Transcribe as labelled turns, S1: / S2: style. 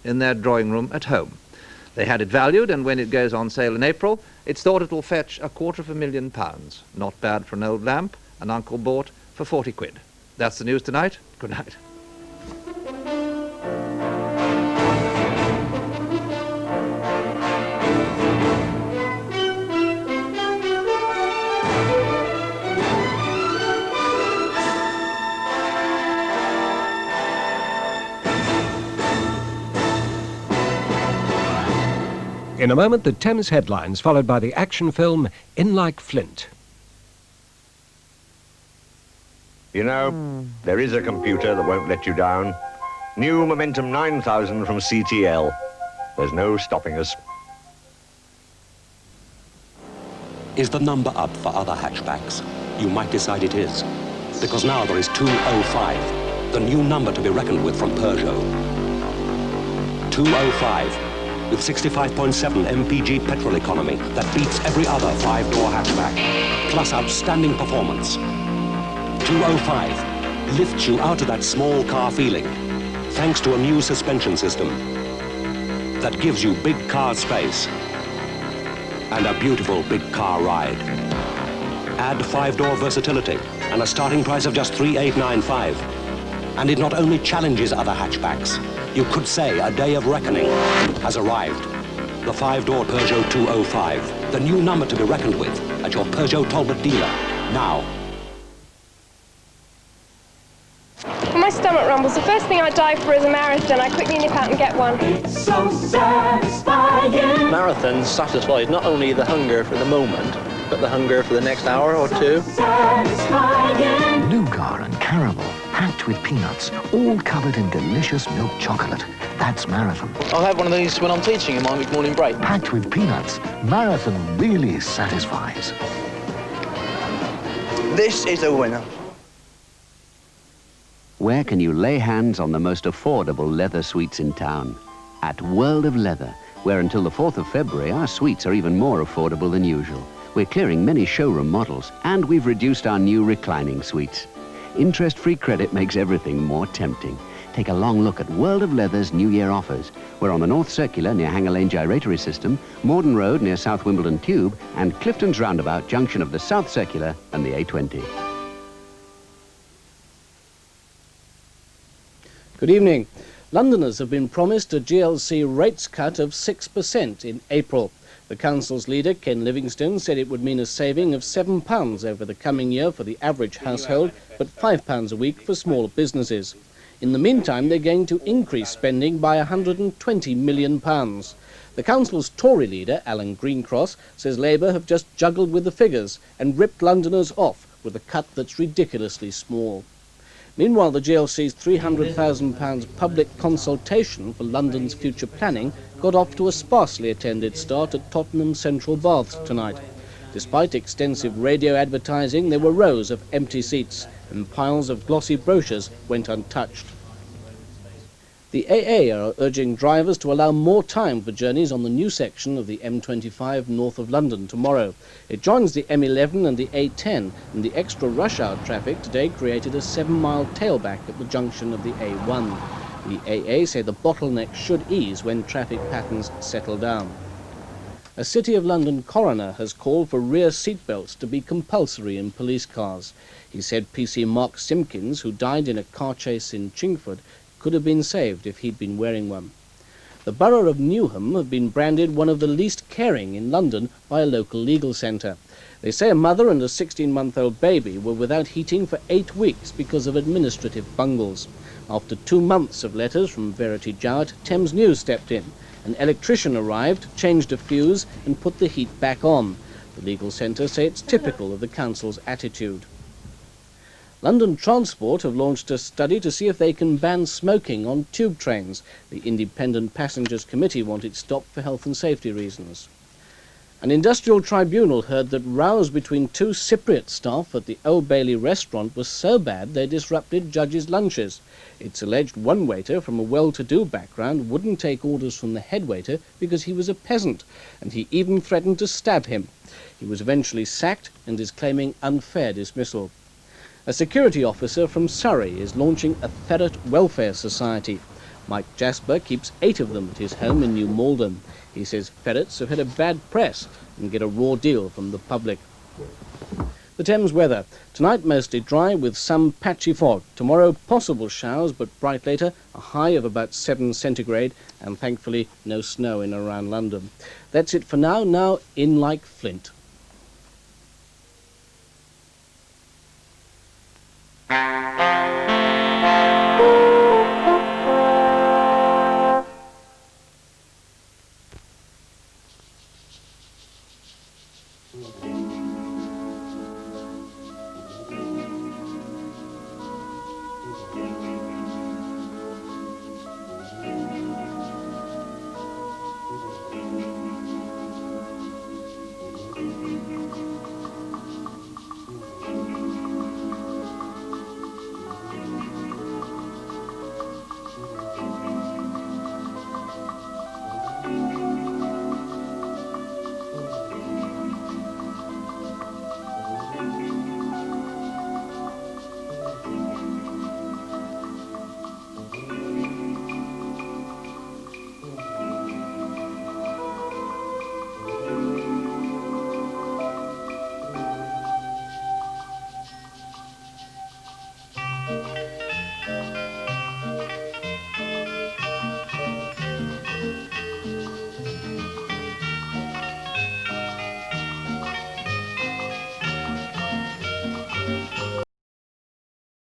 S1: in their drawing room at home. They had it valued, and when it goes on sale in April, it's thought it will fetch £250,000. Not bad for an old lamp an uncle bought for 40 quid. That's the news tonight. Good night.
S2: In a moment, the Thames headlines, followed by the action film In Like Flint.
S3: You know, there is a computer that won't let you down. New Momentum 9000 from CTL. There's no stopping us.
S4: Is the number up for other hatchbacks? You might decide it is, because now there is 205, the new number to be reckoned with from Peugeot. 205. With 65.7 mpg petrol economy that beats every other five-door hatchback, plus outstanding performance. 205 lifts you out of that small car feeling, thanks to a new suspension system that gives you big car space and a beautiful big car ride. Add five-door versatility and a starting price of just $3,895. And it not only challenges other hatchbacks, you could say a day of reckoning has arrived. The five-door Peugeot 205, the new number to be reckoned with at your Peugeot Talbot dealer, now.
S5: When my stomach rumbles, the first thing I dive for is a marathon. I quickly nip out and get one.
S6: It's so satisfying.
S7: Marathons satisfies not only the hunger for the moment, but the hunger for the next hour or two.
S6: Satisfying.
S8: Nougat and caramel, packed with peanuts, all covered in delicious milk chocolate. That's Marathon.
S7: I'll have one of these when I'm teaching in my mid-morning break.
S8: Packed with peanuts, Marathon really satisfies.
S7: This is a winner.
S9: Where can you lay hands on the most affordable leather suites in town? At World of Leather, where until the 4th of February, our suites are even more affordable than usual. We're clearing many showroom models, and we've reduced our new reclining suites. Interest-free credit makes everything more tempting. Take a long look at World of Leather's New Year offers. We're on the North Circular near Hanger Lane Gyratory System, Morden Road near South Wimbledon Tube, and Clifton's Roundabout, junction of the South Circular and the A20.
S10: Good evening. Londoners have been promised a GLC rates cut of 6% in April. The council's leader, Ken Livingstone, said it would mean a saving of £7 over the coming year for the average household, but £5 a week for smaller businesses. In the meantime, they're going to increase spending by £120 million. The council's Tory leader, Alan Greencross, says Labour have just juggled with the figures and ripped Londoners off with a cut that's ridiculously small. Meanwhile, the GLC's £300,000 public consultation for London's future planning got off to a sparsely attended start at Tottenham Central Baths tonight. Despite extensive radio advertising, there were rows of empty seats and piles of glossy brochures went untouched. The AA are urging drivers to allow more time for journeys on the new section of the M25 north of London tomorrow. It joins the M11 and the A10, and the extra rush hour traffic today created a 7-mile tailback at the junction of the A1. The AA say the bottleneck should ease when traffic patterns settle down. A City of London coroner has called for rear seatbelts to be compulsory in police cars. He said PC Mark Simpkins, who died in a car chase in Chingford, could have been saved if he'd been wearing one. The borough of Newham have been branded one of the least caring in London by a local legal centre. They say a mother and a 16-month-old baby were without heating for 8 weeks because of administrative bungles. After 2 months of letters from Verity Jowett, Thames News stepped in. An electrician arrived, changed a fuse and put the heat back on. The legal centre say it's typical of the council's attitude. London Transport have launched a study to see if they can ban smoking on tube trains. The Independent Passengers Committee want it stopped for health and safety reasons. An industrial tribunal heard that rows between 2 Cypriot staff at the Old Bailey restaurant was so bad they disrupted judges' lunches. It's alleged one waiter from a well-to-do background wouldn't take orders from the head waiter because he was a peasant, and he even threatened to stab him. He was eventually sacked and is claiming unfair dismissal. A security officer from Surrey is launching a ferret welfare society. Mike Jasper keeps 8 of them at his home in New Malden. He says ferrets have had a bad press and get a raw deal from the public. The Thames weather. Tonight mostly dry with some patchy fog. Tomorrow possible showers but bright later, a high of about 7 centigrade and thankfully no snow in and around London. That's it for now. Now In Like Flint.